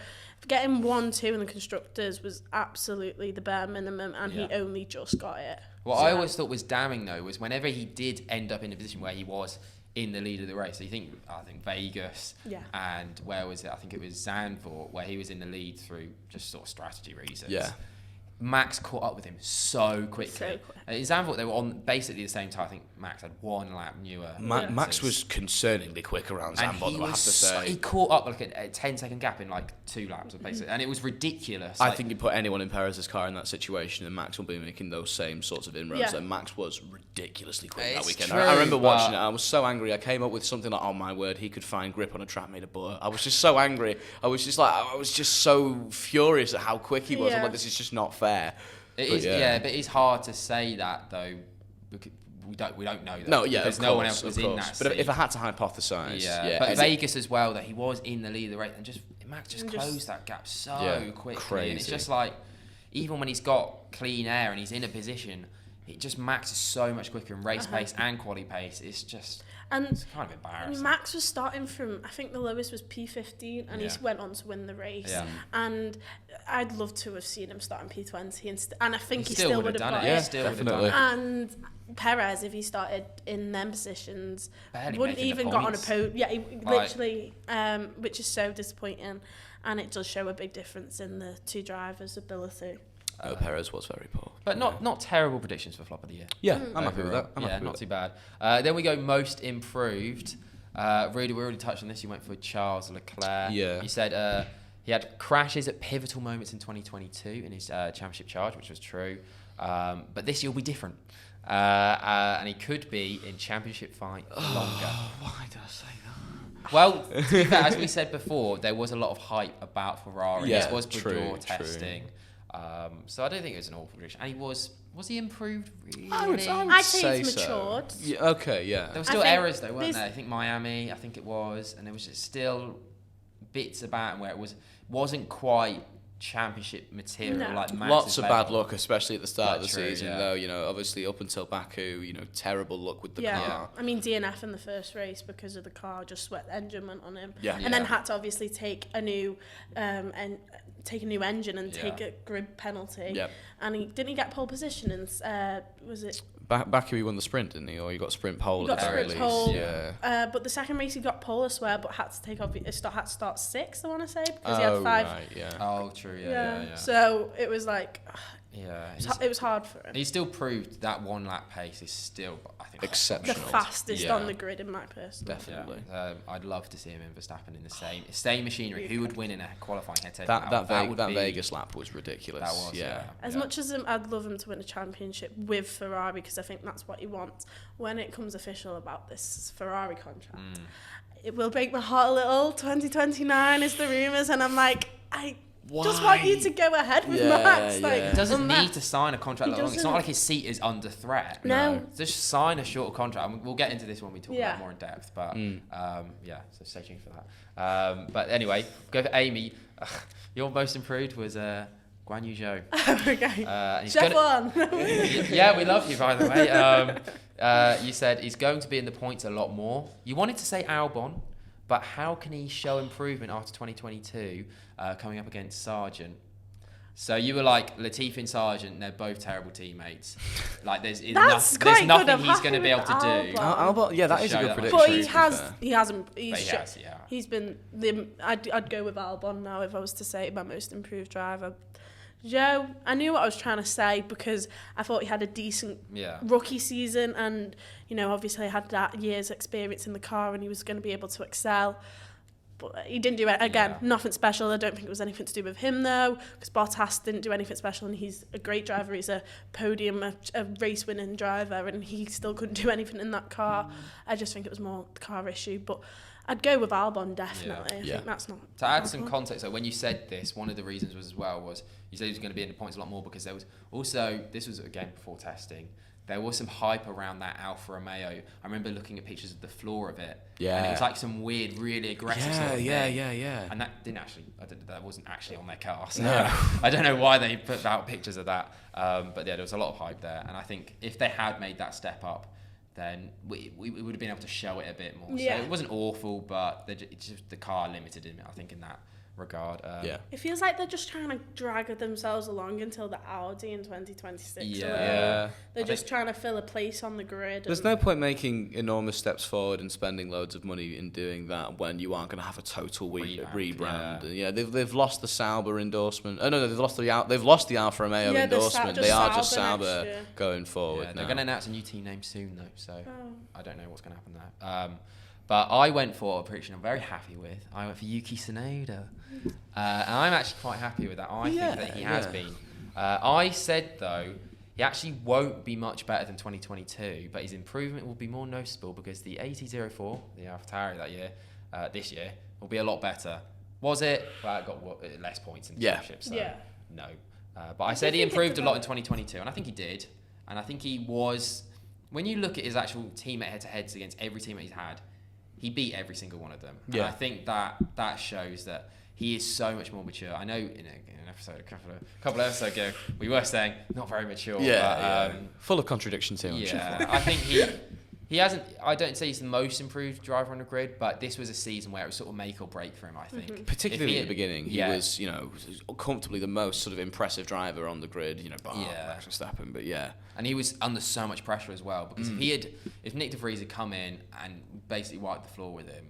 getting 1-2 in the constructors was absolutely the bare minimum, and he Yeah. only just got it. What I always thought was damning though was whenever he did end up in a position where he was in the lead of the race. So I think Vegas, and where was it? I think it was Zandvoort, where he was in the lead through just sort of strategy reasons. Yeah. Max caught up with him so quickly. So quick. In Zandvoort, they were on basically the same time. I think Max had 1 lap newer. Max was concerningly quick around Zandvoort, I have to say. He caught up like a 10-second gap in like 2 laps, basically, and it was ridiculous. I think you put anyone in Perez's car in that situation, and Max will be making those same sorts of inroads. Yeah. And Max was ridiculously quick that weekend. True, I remember watching it. I was so angry. I came up with something like, "Oh my word, he could find grip on a track made of butter." I was just so angry. I was just so furious at how quick he was. I'm like, this is just not fair. It is, but it's hard to say that though. Because we don't know that. No, yeah, because no one else was in that. But if I had to hypothesize, but Vegas as well, that he was in the lead of the race, and Max just closed that gap so quickly. Crazy. And it's just like, even when he's got clean air and he's in a position, Max is so much quicker in race pace and quali pace. It's kind of embarrassing. Max was starting from, I think the lowest was P15, and he went on to win the race. Yeah. And I'd love to have seen him starting P20, and I think he still would have done it. Yeah, definitely. And Perez, if he started in them positions, wouldn't even got on a podium. Yeah, he literally, which is so disappointing, and it does show a big difference in the two drivers' ability. Perez was very poor. But not terrible predictions for flop of the year. Yeah, I'm happy with that. Not too bad. Then we go most improved. Rudy, we already touched on this. You went for Charles Leclerc. Yeah. You said he had crashes at pivotal moments in 2022 in his championship charge, which was true. But this year will be different. And he could be in championship fight longer. Why did I say that? Well, to be fair, as we said before, there was a lot of hype about Ferrari. Yeah, this was true. testing. So I don't think it was an awful prediction. And was he improved really? I'd say he's matured. Yeah, okay, yeah. There were still errors though, weren't there? I think Miami, it was, and there was still bits about him where it wasn't quite championship material like Max's lots of level. bad luck, especially at the start of the True, season, though. Obviously up until Baku, terrible luck with the car. I mean, DNF in the first race because of the car, just sweat the engine went on him. And then had to obviously take a new engine and take a grid penalty. Yep. And didn't he get pole position in was it Baku he won the sprint, didn't he? Or he got sprint pole at the very least. Pole. Yeah. But the second race he got pole, I swear, but had to start sixth, I want to say, because he had 5. Right, yeah. Oh, true. Yeah. So it was like. Yeah, it was hard for him. He still proved that 1 lap pace is still, I think, exceptional. The fastest on the grid in my personal. Definitely. Yeah. I'd love to see him and Verstappen in the same machinery. Who would win in a qualifying head-to-head? That Vegas lap was ridiculous. That was, yeah. As much as I'd love him to win a championship with Ferrari, because I think that's what he wants. When it comes official about this Ferrari contract, it will break my heart a little. 2029 is the rumours, and I'm like, Why? Just want you to go ahead with Max. Yeah. He doesn't need to sign a contract that long. It's not like his seat is under threat. No. Just sign a shorter contract. We'll get into this when we talk about it more in depth. But so stay tuned for that. But anyway, go for Amy. Your most improved was Guan Yu Zhou. Okay. ShefF1. Yeah, we love you, by the way. You said he's going to be in the points a lot more. You wanted to say Albon. But how can he show improvement after 2022 coming up against Sargent? So you were like, Latifi and Sargent, they're both terrible teammates. Like there's nothing he's going to be able to do. Albon, that is a good prediction. But he hasn't. He's been I'd go with Albon now if I was to say my most improved driver. Joe, I knew what I was trying to say because I thought he had a decent rookie season and, obviously had that year's experience in the car and he was going to be able to excel. But he didn't do it. Again, nothing special. I don't think it was anything to do with him, though, because Bottas didn't do anything special and he's a great driver. He's a podium, a race-winning driver, and he still couldn't do anything in that car. I just think it was more the car issue. But I'd go with Albon, definitely. I think that's not... To add some context, so when you said this, one of the reasons was you said he was going to be in the points a lot more because there was also, this was again before testing, there was some hype around that Alfa Romeo. I remember looking at pictures of the floor of it. Yeah. And it was like some weird, really aggressive sort of thing. Yeah. And that that wasn't actually on their car. So no. I don't know why they put out pictures of that. But yeah, there was a lot of hype there. And I think if they had made that step up, then we would have been able to show it a bit more. Yeah. So it wasn't awful, but the car limited him, I think, in that regard. It feels like they're just trying to drag themselves along until the Audi in 2026. Yeah. They're just trying to fill a place on the grid. There's no point making enormous steps forward and spending loads of money in doing that when you aren't going to have a total rebrand. Yeah, they've lost the Sauber endorsement. Oh no, they've lost the Alfa Romeo endorsement. They are just Sauber going forward. They're going to announce a new team name soon though, so I don't know what's going to happen there. But I went for a prediction I'm very happy with. I went for Yuki Tsunoda. And I'm actually quite happy with that. I think that he has been. I said, though, he actually won't be much better than 2022, but his improvement will be more noticeable because the AT04, the AlphaTauri that year, this year, will be a lot better. Was it? Well, it got less points in the championship, so no. But I said he improved a lot in 2022, and I think he did. And I think he was... When you look at his actual teammate head-to-heads against every teammate he's had, he beat every single one of them. Yeah. And I think that shows that he is so much more mature. I know in an episode, a couple of episodes ago, we were saying not very mature. But, full of contradictions here. Yeah, I think he hasn't. I don't say he's the most improved driver on the grid, but this was a season where it was sort of make or break for him. I think, particularly at the beginning, he was comfortably the most sort of impressive driver on the grid. Bar Max Verstappen, but and he was under so much pressure as well because if Nick De Vries had come in and basically wiped the floor with him,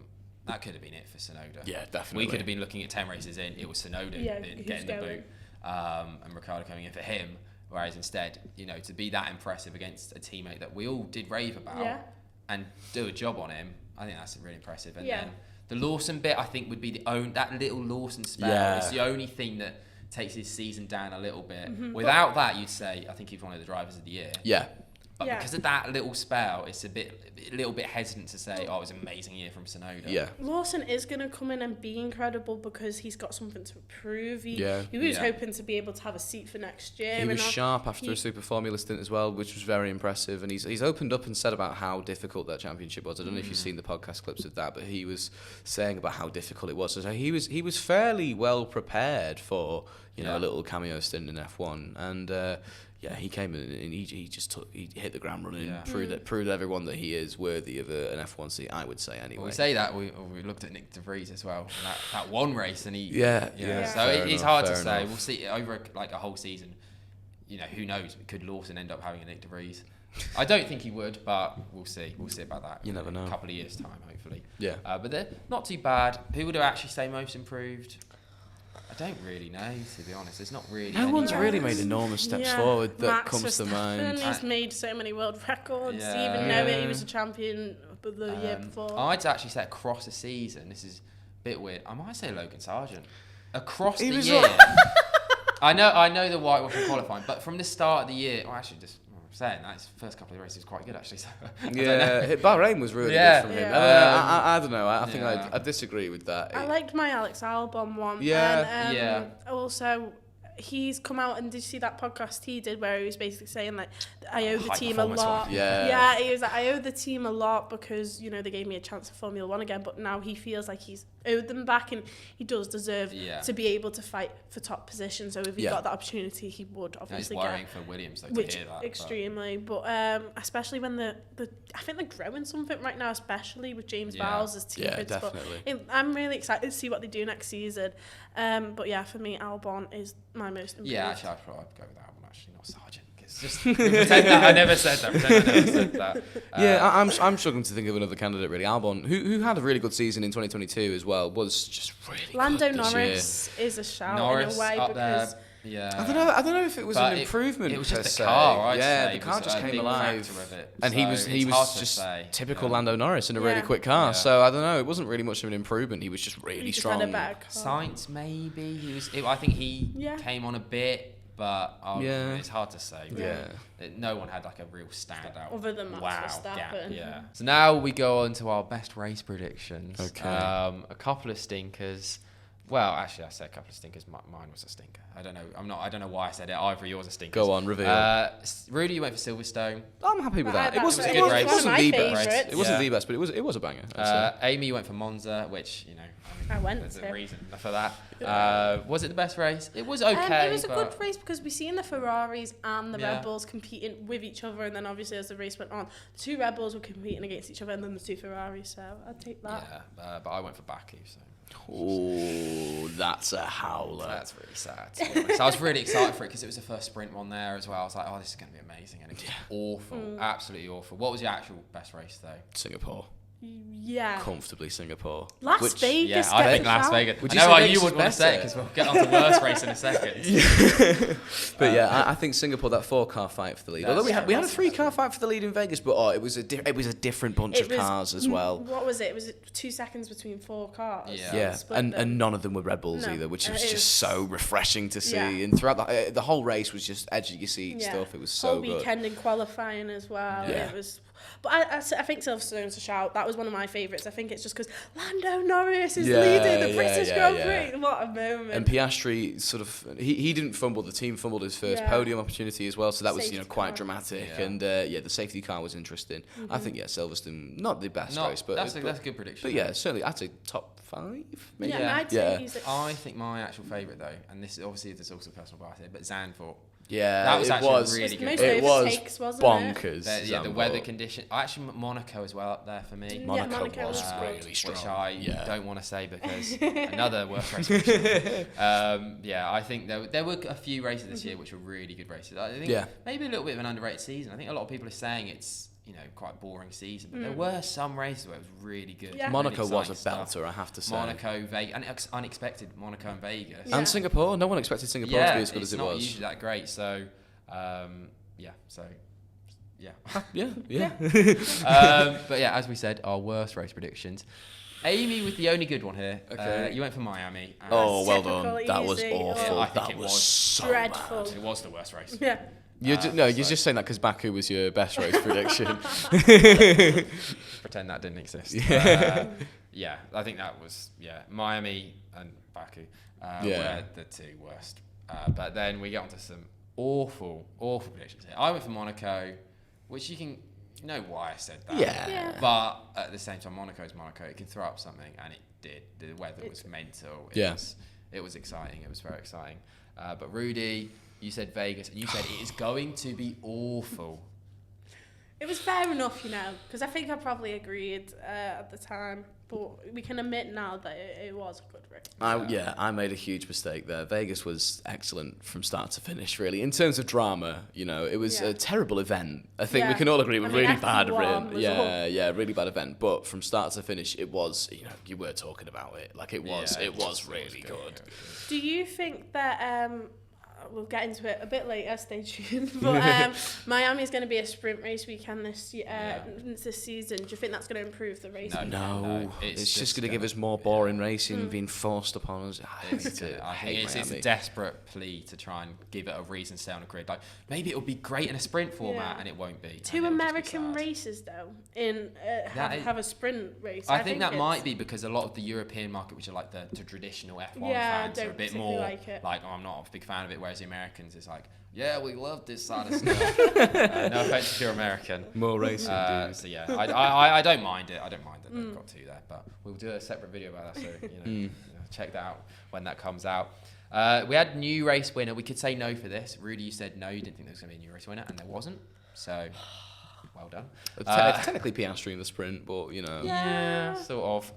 that could have been it for Tsunoda. Yeah, definitely. We could have been looking at 10 races in. It was Tsunoda getting the boot, and Ricciardo coming in for him. Whereas instead, to be that impressive against a teammate that we all did rave about and do a job on him, I think that's really impressive. And then the Lawson bit, I think, would be that little Lawson spell. Yeah. It's the only thing that takes his season down a little bit. Without that, you'd say, I think he's one of the drivers of the year. Yeah. But because of that little spell, it's a little bit hesitant to say, it was an amazing year from Tsunoda. Yeah. Lawson is going to come in and be incredible because he's got something to prove. He was hoping to be able to have a seat for next year. He was sharp after a Super Formula stint as well, which was very impressive. And he's opened up and said about how difficult that championship was. I don't know if you've seen the podcast clips of that, but he was saying about how difficult it was. So he was fairly well prepared for a little cameo stint in F1, and he came in and he hit the ground running, proved everyone that he is worthy of an F1 seat, I would say anyway. Well, we say that, we looked at Nick De Vries as well, and that one race, and he... So it's hard to say. We'll see over a whole season, who knows, could Lawson end up having a Nick De Vries? I don't think he would, but we'll see. We'll see about that. You never know. In a couple of years' time, hopefully. Yeah. But they're not too bad. Who would I actually say most improved? I don't really know, to be honest. It's not really... No one's really made enormous steps forward that Max comes to mind. He's made so many world records. Do you even know it? He was a champion the year before. I'd actually say across the season, this is a bit weird, I might say Logan Sargent. Across the year... I know the whitewashing qualifying, but from the start of the year... Well, actually, just saying that, his first couple of races was quite good, actually. So Bahrain was really good from him. I don't know. I think I disagree with that. I liked my Alex Albon one. Yeah. And, also, he's come out and did you see that podcast he did where he was basically saying like I owe the team a lot. Yeah, he was like, I owe the team a lot because they gave me a chance at Formula 1 again, but now he feels like he's owed them back and he does deserve to be able to fight for top position. So if he got that opportunity, he would obviously get. It's worrying for Williams though, to hear that. Extremely, but especially when the I think they're growing something right now, especially with James Bowles as team principal. Definitely. I'm really excited to see what they do next season. But for me, Albon is my most improved. Yeah, actually, I'd probably go with Albon, actually, not Sargent. It's just pretend that I never said that. I'm struggling to think of another candidate really. Albon, who had a really good season in 2022 as well, was just really Lando good Norris is a shout in a way because. There. Yeah. I don't know if it was an improvement. It was just per the se. car. The car just came alive, and he was just typical Lando Norris in a really quick car. So I don't know. It wasn't really much of an improvement. He was just really strong. Had a bad car. Sainz maybe. I think he came on a bit, but it's hard to say. No one had like a real standout. Other than Max Verstappen. Yeah. So now we go on to our best race predictions. Okay. A couple of stinkers. Well, actually, I said a couple of stinkers. Mine was a stinker. I don't know. I don't know why I said it. Either yours a stinker. Go on, reveal. Rudy, you went for Silverstone. I'm happy with that. It wasn't the best. It wasn't the best, but it was a banger. Amy, you went for Monza, which I went. There's a reason for that. Was it the best race? It was okay. It was a good race because we seen the Ferraris and the Red Bulls competing with each other, and then obviously as the race went on, the two Red Bulls were competing against each other, and then the two Ferraris. So I'd take that. Yeah, but I went for Baku, so. Oh, that's a howler. That's really sad, to be honest. I was really excited for it because it was the first sprint one there as well. I was like, oh, this is going to be amazing. And it was awful, absolutely awful. What was your actual best race, though? Singapore. Yeah. Comfortably Singapore. Las Vegas. Yeah, I think Las Vegas. Would I you know say why Vegas you was wouldn't want to say it better? because we'll get on to worst race in a second. But yeah, I think Singapore, that 4-car fight for the lead. Although we had a 3-car fight for the lead in Vegas, but it was a different bunch of cars as well. What was it? It was 2 seconds between 4 cars. Yeah, and none of them were Red Bulls either, which was just so refreshing to see. And throughout the whole race was just edge of your seat stuff. It was so whole good. weekend in qualifying as well. Yeah. It was. But I think Silverstone's a shout. That was one of my favourites. I think it's just because Lando Norris is leading the British Grand Prix. What a moment. And Piastri sort of, he didn't fumble, the team fumbled his first podium opportunity as well, so that was quite dramatic. Yeah. And the safety car was interesting. I think Silverstone, not the best race, but that's a good prediction. But yeah, certainly I'd say top 5 maybe. Yeah, I'd say he's I think my actual favourite though, and this obviously there's also personal bias here, but Zandvoort. Yeah, that was actually really good. It was takes, wasn't bonkers. The weather condition. Actually, Monaco as well up there for me. Monaco was really strong. Which I don't want to say because another worst race. I think there were a few races this year which were really good races. I think maybe a little bit of an underrated season. I think a lot of people are saying it's quite a boring season, but there were some races where it was really good. Yeah. Monaco really was a belter, I have to say. Monaco, Vegas, and it's unexpected. Monaco and Vegas, and Singapore. No one expected Singapore to be as good as it was. It's not usually that great. So, but yeah, as we said, our worst race predictions. Amy with the only good one here. Okay. You went for Miami. Oh, well done. That was awful. I think that was so dreadful. Bad. It was the worst race. Yeah. You're just saying that because Baku was your best race prediction. Pretend that didn't exist. Yeah. I think that was Miami and Baku were the 2 worst. But then we get onto some awful predictions here. I went for Monaco, which you know why I said that. Yeah. But at the same time, Monaco is Monaco. It can throw up something, and it did. The weather was mental. It was exciting. It was very exciting. But Rudy, you said Vegas, and you said it is going to be awful. It was fair enough, because I think I probably agreed at the time, but we can admit now that it was a good race. I made a huge mistake there. Vegas was excellent from start to finish, really. In terms of drama, it was a terrible event. I think we can all agree, really bad event. Really bad event. But from start to finish, it was, you were talking about it. Like, it was really good. Do you think that... we'll get into it a bit later, stay tuned. But Miami is going to be a sprint race weekend this season. Do you think that's going to improve the race? No. It's just going to give us more boring racing being forced upon us. I hate it's a desperate plea to try and give it a reason to stay on a grid. Like, maybe it'll be great in a sprint format, and it won't be. 2 American races, though, have a sprint race. I think that might be because a lot of the European market, which are like the traditional F1 fans, are a bit more like, I'm not a big fan of it, whereas the Americans is like, we love this side of stuff. No offense if you're American. More racing, dude. So I don't mind it. I don't mind that they've got 2 there, but we'll do a separate video about that. So check that out when that comes out. We had new race winner. We could say no for this. Rudy, you said no. You didn't think there was going to be a new race winner, and there wasn't. So well done. Technically Piastri in the sprint, but Yeah, sort of.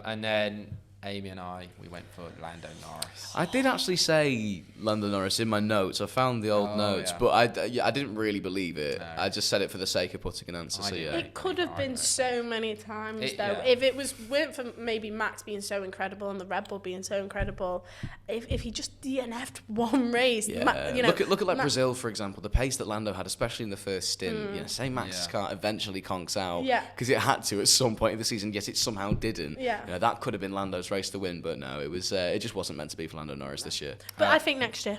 And then Amy and we went for Lando Norris. I did actually say Lando Norris in my notes. I found the old notes, but I didn't really believe it. No. I just said it for the sake of putting an answer. It could have been so many times, though. If it weren't for maybe Max being so incredible and the Red Bull being so incredible, if he just DNF'd one race, look at Brazil, for example. The pace that Lando had, especially in the first stint. Say Max's car eventually conks out because it had to at some point in the season, yet it somehow didn't. That could have been Lando's race to win, but no, it was. It just wasn't meant to be for Lando Norris this year. But I think next year.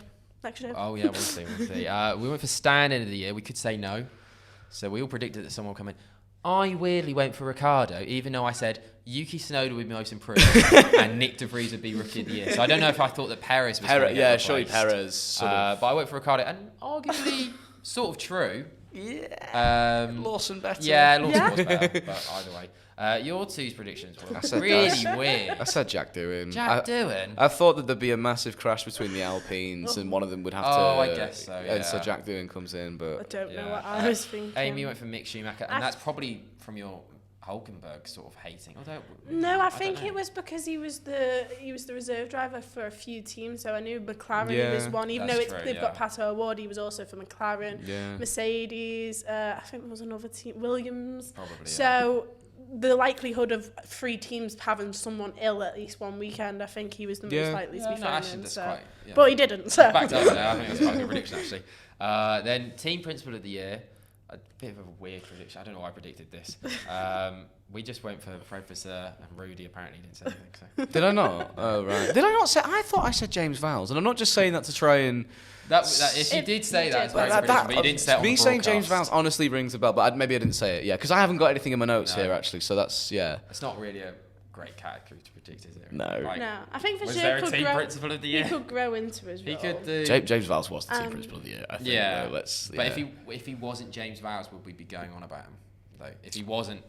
Oh yeah, we'll see. We went for stand end of the year. We could say no, so we all predicted that someone would come in. I weirdly went for Ricciardo, even though I said Yuki Tsunoda would be most improved and Nick De Vries would be rookie of the year. So I don't know if I thought that Perez was. Surely Perez. But I went for Ricciardo, and arguably sort of true. Yeah. Lawson better. Yeah, Lawson was better. But either way. Your 2's predictions were really weird. I said Jack Doohan. I thought that there'd be a massive crash between the Alpines and one of them would have to... I guess so, And so Jack Doohan comes in, but... I don't know what I was thinking. Amy went for Mick Schumacher, and that's probably from your Hulkenberg sort of hating. Although No, I think it was because he was the reserve driver for a few teams. So I knew McLaren was one, even though they've got Pato O'Ward. He was also for McLaren, Mercedes. I think there was another team, Williams. Probably. So the likelihood of 3 teams having someone ill at least one weekend, I think he was the most likely to be phoning in. But he didn't. So backed up there. I think that's quite a good prediction actually. Then team principal of the year. A bit of a weird prediction. I don't know why I predicted this. We just went for Professor and Rudy. Apparently didn't say anything. So. Did I not? Oh right. Did I not say? I thought I said James Vowles, and I'm not just saying that to try and. If you did say that, but you didn't say it on the me saying James broadcast. Vowles honestly rings a bell, but maybe I didn't say it. Yeah, because I haven't got anything in my notes here actually. So that's It's not really a great category to predict, is it? No. No, I think for was sure there a team principal of the year? He could grow into his role. He could do. James Vowles was the team principal of the year. I think. Yeah. But if he wasn't James Vowles, would we be going on about him? Though, if he wasn't,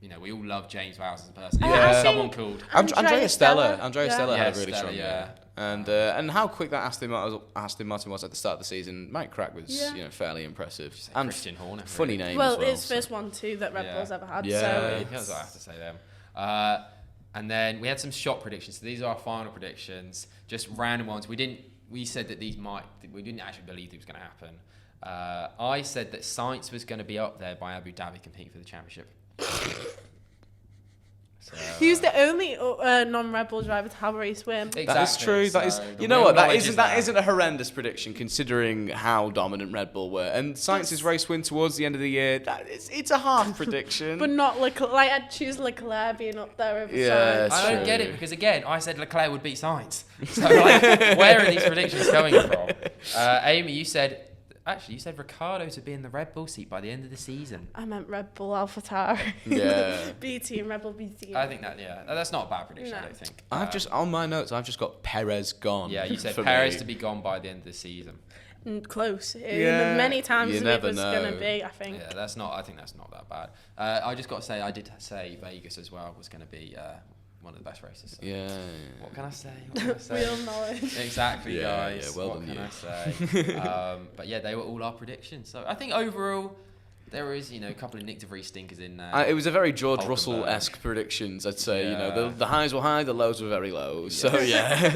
we all love James Vowles as a person. Yeah. Someone called Andrea Stella. Andrea Yeah. Stella had a Yeah, really strong year. And how quick that Aston Martin was at the start of the season. Mike Crack was fairly impressive. And Christian Horner. Funny name well, as well. it's first one too that Red Bull's ever had. Yeah. So That's what I have to say them. And then we had some shot predictions. So these are our final predictions, just random ones. We said that we didn't actually believe it was going to happen. I said that Sainz was going to be up there by Abu Dhabi competing for the championship. So, he was the only non-Red Bull driver to have a race win. Exactly. That is true. That is. You know what? That isn't a horrendous prediction considering how dominant Red Bull were. And Sainz's race win towards the end of the year. It's a half prediction. But not Leclerc. Like I'd choose Leclerc being up there over Sainz. I don't get it because again, I said Leclerc would beat Sainz. So where are these predictions coming from? Amy, you said Ricciardo to be in the Red Bull seat by the end of the season. I meant Red Bull AlphaTauri. Yeah. B team, Red Bull B team. I think that's not a bad prediction. No. I don't think. I've just on my notes. I've just got Perez gone. Yeah, you said Perez to be gone by the end of the season. Close. Yeah, many times it was going to be. I think. Yeah, I think that's not that bad. I just got to say, I did say Vegas as well was going to be one of the best races. So. Yeah. What can I say? Real knowledge. Exactly, guys. Yeah, well what done can you. I say? But yeah, they were all our predictions. So I think overall, there is a couple of Nick de Vries stinkers in there. It was a very George Russell-esque predictions, I'd say. Yeah. The highs were high, the lows were very low. So yeah.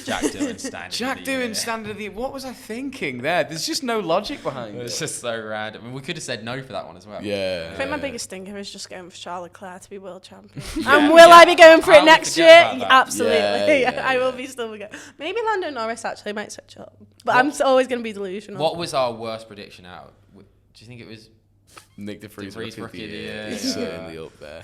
Jack Doohan standard. of the. What was I thinking there? There's just no logic behind it. It's just so random. I mean, we could have said no for that one as well. Yeah. I think my biggest stinker is just going for Charles Leclerc to be world champion. And will I be going for it next year? Absolutely. Yeah. I will be still going. Maybe Lando Norris actually might switch up. But I'm always going to be delusional. What was our worst prediction out? Do you think it was Nick de Vries Rookie of the Year? He's certainly up there.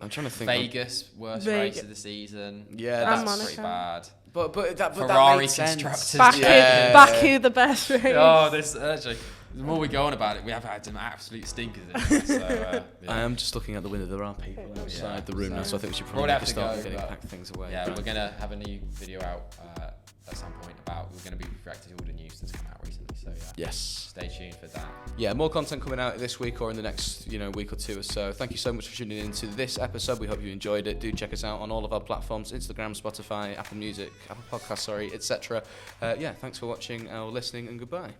I'm trying to think. Vegas, worst race of the season. Yeah, that's pretty bad. But Ferrari that constructors. Baku, the best race. Oh, this actually. The more we go on about it, we have had some absolute stinkers in there. So, I am just looking at the window. There are people outside the room now, so I think we should probably start getting pack things away. Yeah, we're going to have a new video out at some point we're going to be reacting to all the news that's come out recently. So yes, stay tuned for that. Yeah, more content coming out this week or in the next week or two or so. Thank you so much for tuning in to this episode. We hope you enjoyed it. Do check us out on all of our platforms: Instagram, Spotify, Apple Music, Apple Podcasts, etc. Thanks for watching or listening, and goodbye.